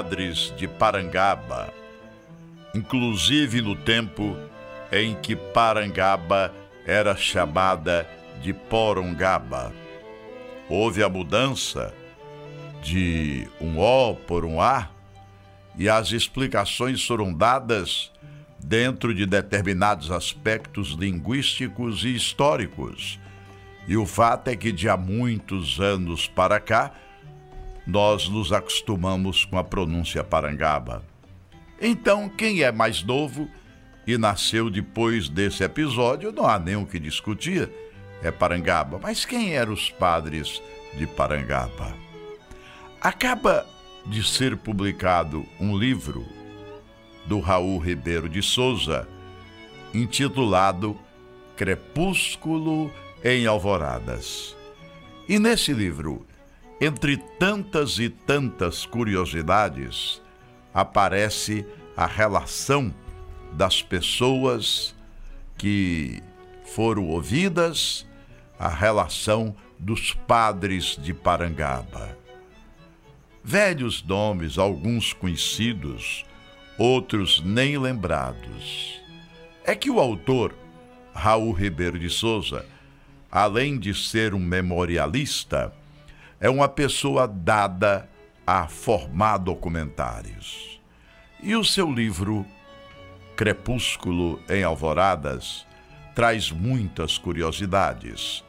padres de Parangaba, inclusive no tempo em que Parangaba era chamada de Porongaba. Houve a mudança de um O por um A e as explicações foram dadas dentro de determinados aspectos linguísticos e históricos. E o fato é que de há muitos anos para cá, nós nos acostumamos com a pronúncia Parangaba. Então, quem é mais novo e nasceu depois desse episódio, não há nem o que discutir, é Parangaba. Mas quem eram os padres de Parangaba? Acaba de ser publicado um livro do Raul Ribeiro de Souza, intitulado Crepúsculo em Alvoradas. E nesse livro, entre tantas e tantas curiosidades, aparece a relação das pessoas que foram ouvidas, a relação dos padres de Parangaba. Velhos nomes, alguns conhecidos, outros nem lembrados. É que o autor, Raul Ribeiro de Souza, além de ser um memorialista, é uma pessoa dada a formar documentários. E o seu livro, Crepúsculo em Alvoradas, traz muitas curiosidades.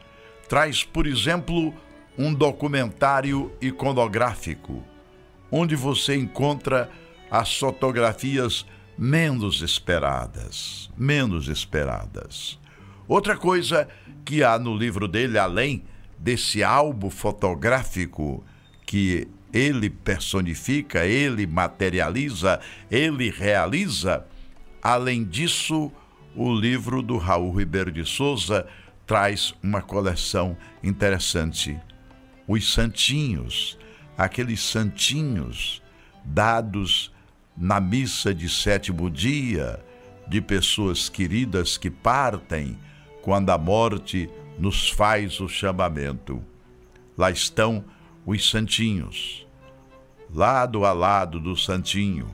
Traz, por exemplo, um documentário iconográfico, onde você encontra as fotografias menos esperadas. Outra coisa que há no livro dele, além desse álbum fotográfico que ele personifica, ele materializa, ele realiza, além disso, o livro do Raul Ribeiro de Souza traz uma coleção interessante. Os santinhos, aqueles santinhos dados na missa de sétimo dia, de pessoas queridas que partem quando a morte nos faz o chamamento. Lá estão os santinhos, lado a lado do santinho,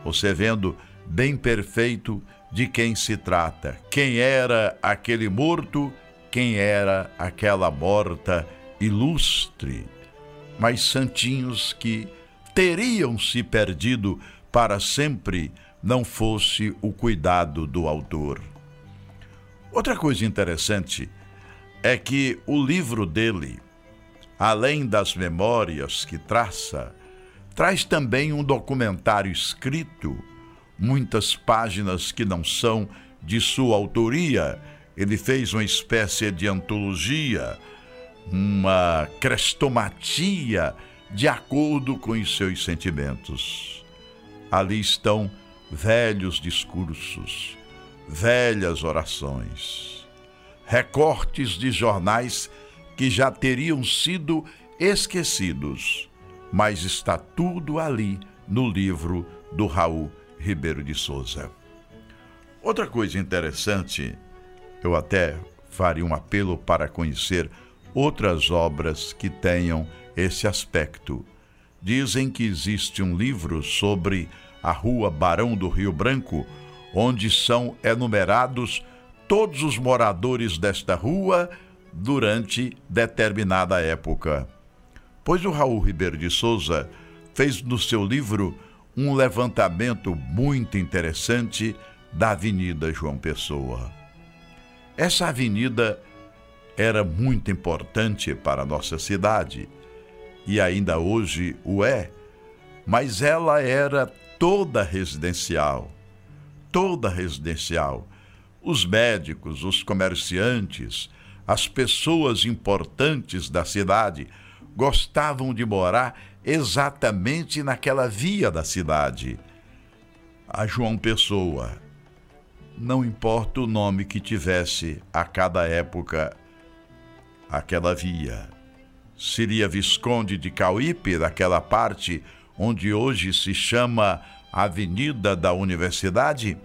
você vendo bem perfeito de quem se trata, quem era aquele morto, quem era aquela morta ilustre, mas santinhos que teriam se perdido para sempre, não fosse o cuidado do autor. Outra coisa interessante é que o livro dele, além das memórias que traça, traz também um documentário escrito, muitas páginas que não são de sua autoria. Ele fez uma espécie de antologia, uma crestomatia de acordo com os seus sentimentos. Ali estão velhos discursos, velhas orações, recortes de jornais que já teriam sido esquecidos, mas está tudo ali no livro do Raul Ribeiro de Souza. Outra coisa interessante, eu até faria um apelo para conhecer outras obras que tenham esse aspecto. Dizem que existe um livro sobre a Rua Barão do Rio Branco, onde são enumerados todos os moradores desta rua durante determinada época. Pois o Raul Ribeiro de Souza fez no seu livro um levantamento muito interessante da Avenida João Pessoa. Essa avenida era muito importante para a nossa cidade, e ainda hoje o é, mas ela era toda residencial. Os médicos, os comerciantes, as pessoas importantes da cidade gostavam de morar exatamente naquela via da cidade. A João Pessoa, não importa o nome que tivesse a cada época aquela via. Seria Visconde de Cauípe, daquela parte onde hoje se chama Avenida da Universidade?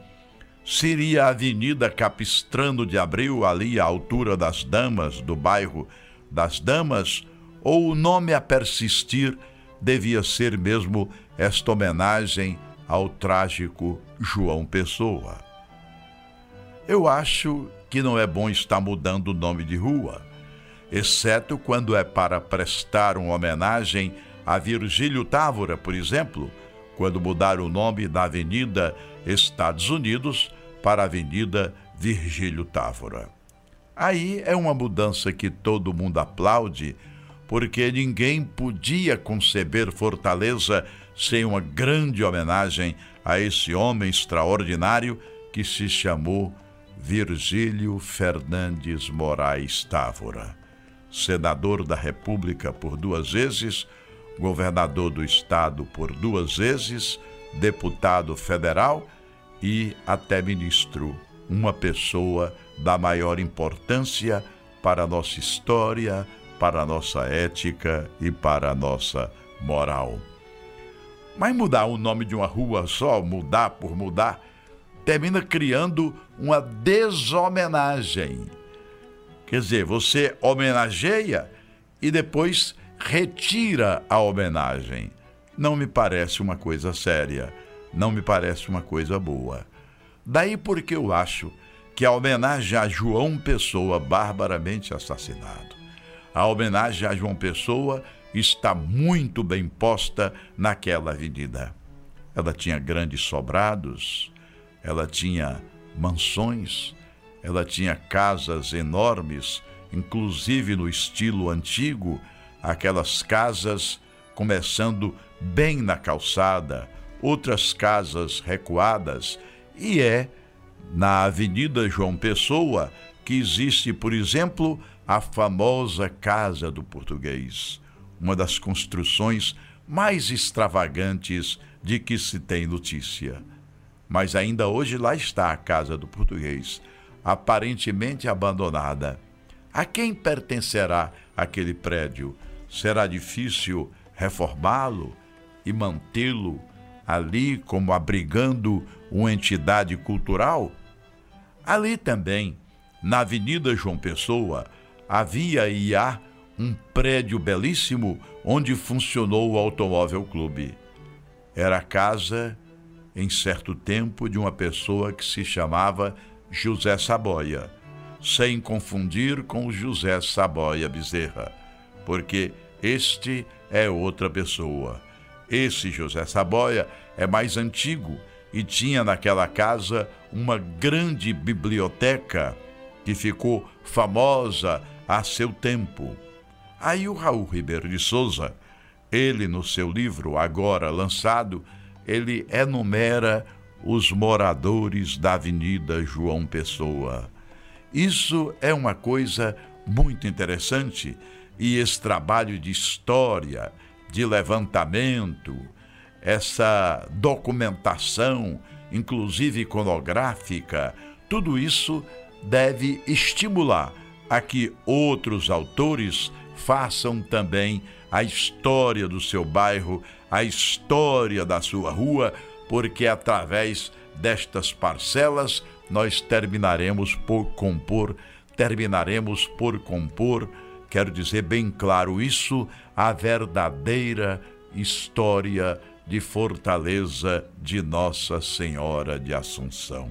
Seria a Avenida Capistrano de Abreu, ali à altura das Damas, do bairro das Damas? Ou o nome a persistir devia ser mesmo esta homenagem ao trágico João Pessoa. Eu acho que não é bom estar mudando o nome de rua, exceto quando é para prestar uma homenagem a Virgílio Távora, por exemplo, quando mudar o nome da Avenida Estados Unidos para a Avenida Virgílio Távora. Aí é uma mudança que todo mundo aplaude, porque ninguém podia conceber Fortaleza sem uma grande homenagem a esse homem extraordinário que se chamou Virgílio Fernandes Moraes Távora. Senador da República por 2 vezes, governador do estado por 2 vezes, deputado federal e até ministro, uma pessoa da maior importância para a nossa história, para a nossa ética e para a nossa moral. Mas mudar o nome de uma rua só, mudar por mudar, termina criando uma deshomenagem. Quer dizer, você homenageia e depois retira a homenagem. Não me parece uma coisa séria, não me parece uma coisa boa. Daí porque eu acho que a homenagem a João Pessoa, barbaramente assassinado, a homenagem a João Pessoa está muito bem posta naquela avenida. Ela tinha grandes sobrados, ela tinha mansões, ela tinha casas enormes, inclusive no estilo antigo, aquelas casas começando bem na calçada, outras casas recuadas, e é na Avenida João Pessoa que existe, por exemplo, a famosa Casa do Português, uma das construções mais extravagantes de que se tem notícia. Mas ainda hoje lá está a Casa do Português, aparentemente abandonada. A quem pertencerá aquele prédio? Será difícil reformá-lo e mantê-lo ali como abrigando uma entidade cultural? Ali também, na Avenida João Pessoa, havia e há um prédio belíssimo onde funcionou o Automóvel Clube. Era a casa, em certo tempo, de uma pessoa que se chamava José Saboia, sem confundir com o José Saboia Bezerra, porque este é outra pessoa. Esse José Saboia é mais antigo e tinha naquela casa uma grande biblioteca que ficou famosa a seu tempo. Aí o Raul Ribeiro de Souza, ele no seu livro agora lançado, ele enumera os moradores da Avenida João Pessoa. Isso é uma coisa muito interessante e esse trabalho de história, de levantamento, essa documentação, inclusive iconográfica, tudo isso deve estimular a que outros autores façam também a história do seu bairro, a história da sua rua, porque através destas parcelas nós terminaremos por compor, quero dizer bem claro isso, a verdadeira história de Fortaleza de Nossa Senhora de Assunção.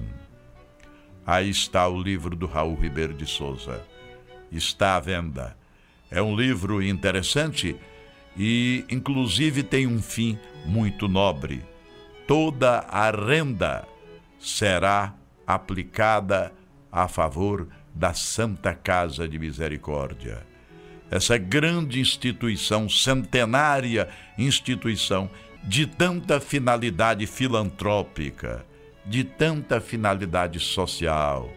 Aí está o livro do Raul Ribeiro de Souza. Está à venda. É um livro interessante e, inclusive, tem um fim muito nobre. Toda a renda será aplicada a favor da Santa Casa de Misericórdia. Essa grande instituição, centenária instituição, de tanta finalidade filantrópica, de tanta finalidade social,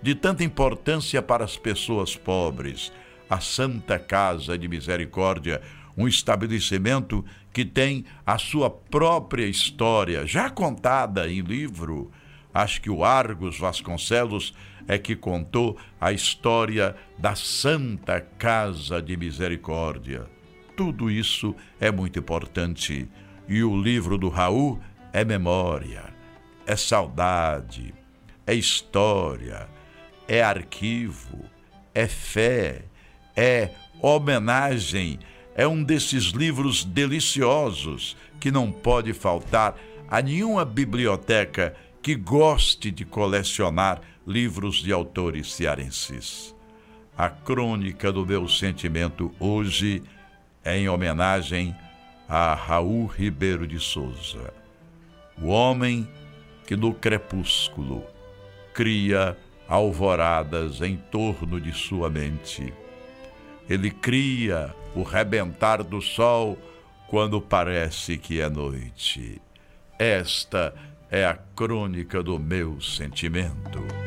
de tanta importância para as pessoas pobres, a Santa Casa de Misericórdia, um estabelecimento que tem a sua própria história, já contada em livro. Acho que o Argos Vasconcelos é que contou a história da Santa Casa de Misericórdia. Tudo isso é muito importante. E o livro do Raul é memória, é saudade, é história, é arquivo, é fé, é homenagem, é um desses livros deliciosos que não pode faltar a nenhuma biblioteca que goste de colecionar livros de autores cearenses. A crônica do meu sentimento hoje é em homenagem a Raul Ribeiro de Souza, o homem que no crepúsculo cria alvoradas em torno de sua mente. Ele cria o rebentar do sol quando parece que é noite. Esta é a crônica do meu sentimento.